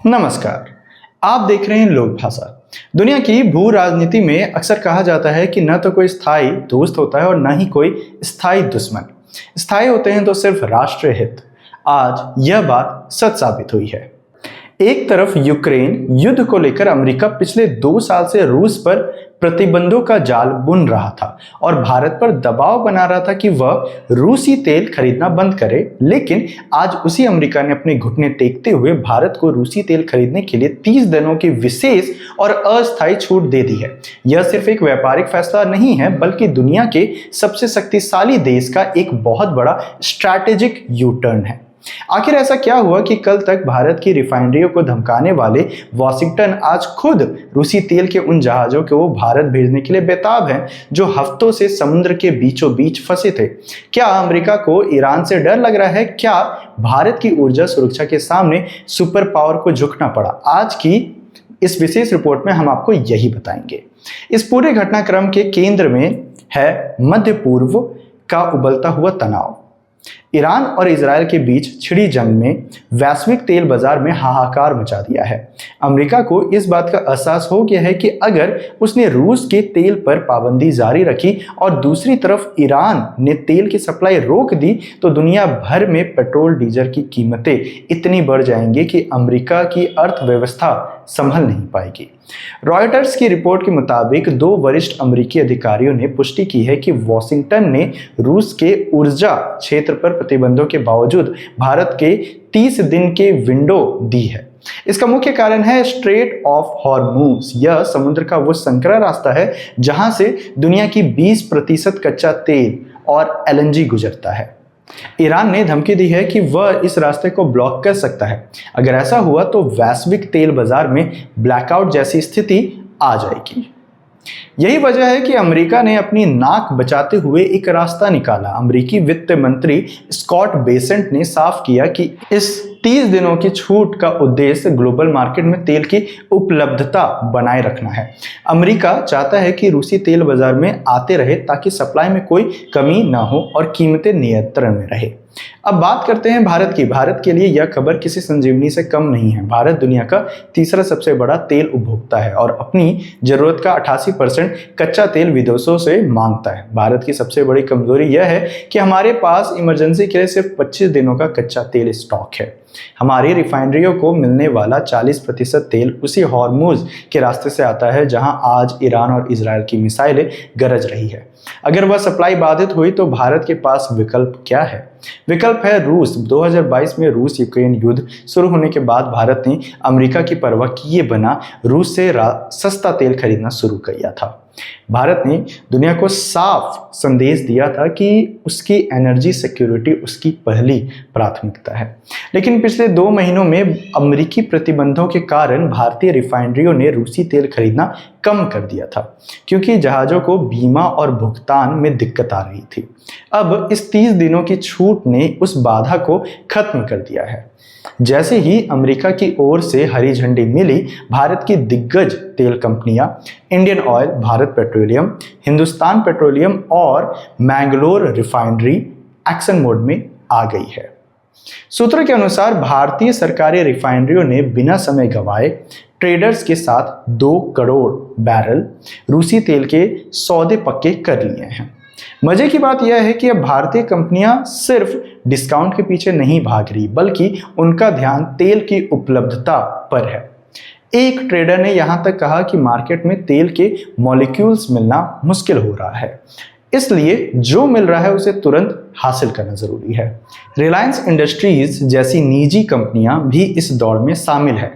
नमस्कार। आप देख रहे हैं लोक भाषा। दुनिया की भू राजनीति में अक्सर कहा जाता है कि न तो कोई स्थायी दोस्त होता है और न ही कोई स्थायी दुश्मन। स्थायी होते हैं तो सिर्फ राष्ट्रीय हित। आज यह बात सच साबित हुई है। एक तरफ यूक्रेन युद्ध को लेकर अमेरिका पिछले 2 साल से रूस पर प्रतिबंधों का जाल बुन रहा था और भारत पर दबाव बना रहा था कि वह रूसी तेल खरीदना बंद करे, लेकिन आज उसी अमेरिका ने अपने घुटने टेकते हुए भारत को रूसी तेल खरीदने के लिए 30 दिनों की विशेष और अस्थायी छूट दे दी है। यह सिर्फ एक व्यापारिक फैसला नहीं है, बल्कि दुनिया के सबसे शक्तिशाली देश का एक बहुत बड़ा स्ट्रैटेजिक यू टर्न है। आखिर ऐसा क्या हुआ कि कल तक भारत की रिफाइनरियों को धमकाने वाले वॉशिंगटन आज खुद रूसी तेल के उन जहाजों को भारत भेजने के लिए बेताब हैं जो हफ्तों से समुद्र के बीचों बीच फंसे थे। क्या अमेरिका को ईरान से डर लग रहा है? क्या भारत की ऊर्जा सुरक्षा के सामने सुपर पावर को झुकना पड़ा? आज की इस विशेष रिपोर्ट में हम आपको यही बताएंगे। इस पूरे घटनाक्रम के केंद्र में है मध्य पूर्व का उबलता हुआ तनाव। ईरान और इजरायल के बीच छिड़ी जंग में वैश्विक तेल बाजार में हाहाकार मचा दिया है। अमेरिका को इस बात का एहसास हो गया है कि अगर उसने रूस के तेल पर पाबंदी जारी रखी और दूसरी तरफ ईरान ने तेल की सप्लाई रोक दी तो दुनिया भर में पेट्रोल डीजल की कीमतें इतनी बढ़ जाएंगी कि अमेरिका की अर्थव्यवस्था संभल नहीं पाएगी। रॉयटर्स की रिपोर्ट के मुताबिक 2 वरिष्ठ अमेरिकी अधिकारियों ने पुष्टि की है कि वॉशिंगटन ने रूस के ऊर्जा क्षेत्र पर प्रतिबंधों के बावजूद भारत के 30 दिन के विंडो दी है। इसका मुख्य कारण है स्ट्रेट ऑफ हॉर्मुज। यह समुद्र का वो संकरा रास्ता है जहां से दुनिया की 20% कच्चा तेल और एलएनजी गुजरता है। ईरान ने धमकी दी है कि वह इस रास्ते को ब्लॉक कर सकता है। अगर ऐसा हुआ तो वैश्विक तेल बाजार में ब्लैकआउट जैसी स्थिति आ जाएगी। यही वजह है कि अमेरिका ने अपनी नाक बचाते हुए एक रास्ता निकाला। अमेरिकी वित्त मंत्री स्कॉट बेसेंट ने साफ किया कि इस 30 दिनों की छूट का उद्देश्य ग्लोबल मार्केट में तेल की उपलब्धता बनाए रखना है। अमेरिका चाहता है कि रूसी तेल बाजार में आते रहे ताकि सप्लाई में कोई कमी ना हो और कीमतें नियंत्रण में रहे। अब बात करते हैं भारत की। भारत के लिए यह खबर किसी संजीवनी से कम नहीं है। भारत दुनिया का तीसरा सबसे बड़ा तेल उपभोक्ता है और अपनी जरूरत का 88% कच्चा तेल विदेशों से मांगता है। भारत की सबसे बड़ी कमजोरी यह है कि हमारे पास इमरजेंसी के लिए सिर्फ 25 दिनों का कच्चा तेल स्टॉक है। हमारी रिफाइनरियों को मिलने वाला 40% तेल उसी हॉर्मुज के रास्ते से आता है जहां आज ईरान और इजरायल की मिसाइलें गरज रही है। अगर वह सप्लाई बाधित हुई तो भारत के पास विकल्प क्या है? विकल्प है रूस। 2022 में रूस यूक्रेन युद्ध शुरू होने के बाद भारत ने अमेरिका की परवाह किए बिना रूस से सस्ता तेल खरीदना शुरू किया था। भारत ने दुनिया को साफ संदेश दिया था कि उसकी एनर्जी सिक्योरिटी उसकी पहली प्राथमिकता है। लेकिन पिछले 2 महीनों में अमेरिकी प्रतिबंधों के कारण भारतीय रिफाइनरियों ने रूसी तेल खरीदना कम कर दिया था क्योंकि जहाज़ों को बीमा और भुगतान में दिक्कत आ रही थी। अब इस 30 दिनों की छूट ने उस बाधा को खत्म कर दिया है। जैसे ही अमेरिका की ओर से हरी झंडी मिली, भारत की दिग्गज तेल कंपनियां Indian oil, Bharat petroleum, Hindustan petroleum और मैंगलोर रिफाइनरी एक्शन मोड में आ गई है। सूत्रों के अनुसार भारतीय सरकारी रिफाइनरियों ने बिना समय गंवाए ट्रेडर्स के साथ 2 करोड़ बैरल रूसी तेल के सौदे पक्के कर लिए हैं। मजे की बात यह है कि अब भारतीय कंपनियां सिर्फ डिस्काउंट के पीछे नहीं भाग रही, बल्कि उनका ध्यान तेल की उपलब्धता पर है। एक ट्रेडर ने यहां तक कहा कि मार्केट में तेल के मॉलिक्यूल्स मिलना मुश्किल हो रहा है, इसलिए जो मिल रहा है उसे तुरंत हासिल करना जरूरी है। रिलायंस इंडस्ट्रीज जैसी निजी कंपनियां भी इस दौड़ में शामिल है।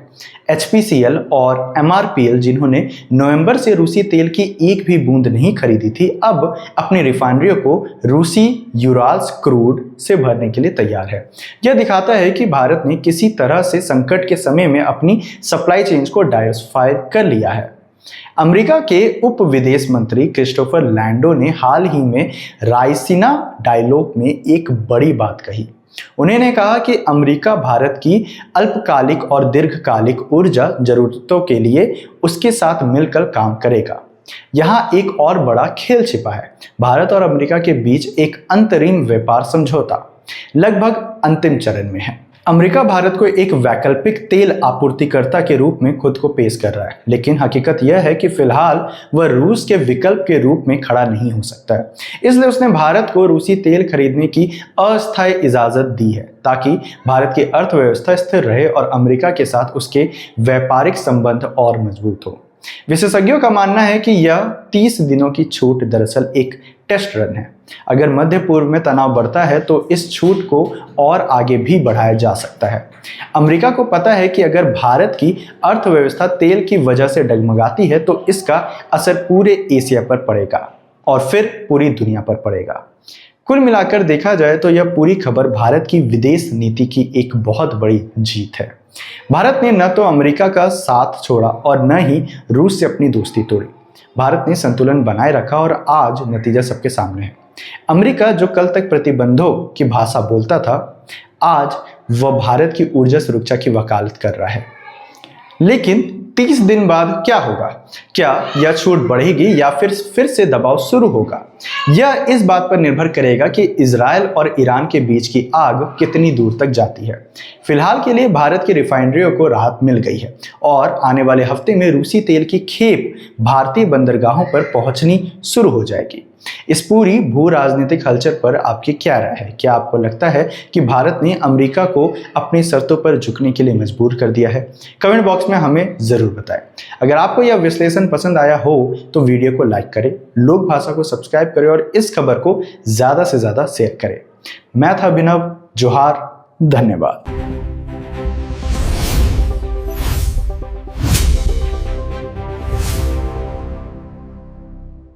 HPCL और MRPL, जिन्होंने नवंबर से रूसी तेल की एक भी बूंद नहीं खरीदी थी, अब अपनी रिफाइनरियों को रूसी यूराल्स क्रूड से भरने के लिए तैयार है। यह दिखाता है कि भारत ने किसी तरह से संकट के समय में अपनी सप्लाई चेन्स को डाइवर्सिफाई कर लिया है। अमेरिका के उप विदेश मंत्री क्रिस्टोफर लैंडो ने हाल ही में रायसीना डायलॉग में एक बड़ी बात कही। उन्होंने कहा कि अमेरिका भारत की अल्पकालिक और दीर्घकालिक ऊर्जा जरूरतों के लिए उसके साथ मिलकर काम करेगा। यहाँ एक और बड़ा खेल छिपा है। भारत और अमेरिका के बीच एक अंतरिम व्यापार समझौता लगभग अंतिम चरण में है। अमेरिका भारत को एक वैकल्पिक तेल आपूर्तिकर्ता के रूप में खुद को पेश कर रहा है, लेकिन हकीकत यह है कि फिलहाल वह रूस के विकल्प के रूप में खड़ा नहीं हो सकता है। इसलिए उसने भारत को रूसी तेल खरीदने की अस्थायी इजाजत दी है ताकि भारत की अर्थव्यवस्था स्थिर रहे और अमेरिका के साथ उसके व्यापारिक संबंध और मजबूत हो। विशेषज्ञों का मानना है कि यह 30 दिनों की छूट दरअसल एक टेस्ट रन है। अगर मध्य पूर्व में तनाव बढ़ता है तो इस छूट को और आगे भी बढ़ाया जा सकता है। अमेरिका को पता है कि अगर भारत की अर्थव्यवस्था तेल की वजह से डगमगाती है तो इसका असर पूरे एशिया पर पड़ेगा और फिर पूरी दुनिया पर पड़ेगा। कुल मिलाकर देखा जाए तो यह पूरी खबर भारत की विदेश नीति की एक बहुत बड़ी जीत है। भारत ने न तो अमेरिका का साथ छोड़ा और न ही रूस से अपनी दोस्ती तोड़ी। भारत ने संतुलन बनाए रखा और आज नतीजा सबके सामने है। अमेरिका जो कल तक प्रतिबंधों की भाषा बोलता था, आज वह भारत की ऊर्जा सुरक्षा की वकालत कर रहा है। लेकिन 30 दिन बाद क्या होगा? क्या यह छूट बढ़ेगी या फिर से दबाव शुरू होगा? यह इस बात पर निर्भर करेगा कि इजरायल और ईरान के बीच की आग कितनी दूर तक जाती है। फिलहाल के लिए भारत की रिफाइनरियों को राहत मिल गई है और आने वाले हफ्ते में रूसी तेल की खेप भारतीय बंदरगाहों पर पहुंचनी शुरू हो जाएगी। इस पूरी भू राजनीतिक हलचल पर आपकी क्या राय है? क्या आपको लगता है कि भारत ने अमेरिका को अपनी शर्तों पर झुकने के लिए मजबूर कर दिया है? कमेंट बॉक्स में हमें जरूर बताएं। अगर आपको यह विश्लेषण पसंद आया हो तो वीडियो को लाइक करें, लोक भाषा को सब्सक्राइब करें और इस खबर को ज्यादा से ज्यादा शेयर करें। मैं था अभिनव, जोहार, धन्यवाद।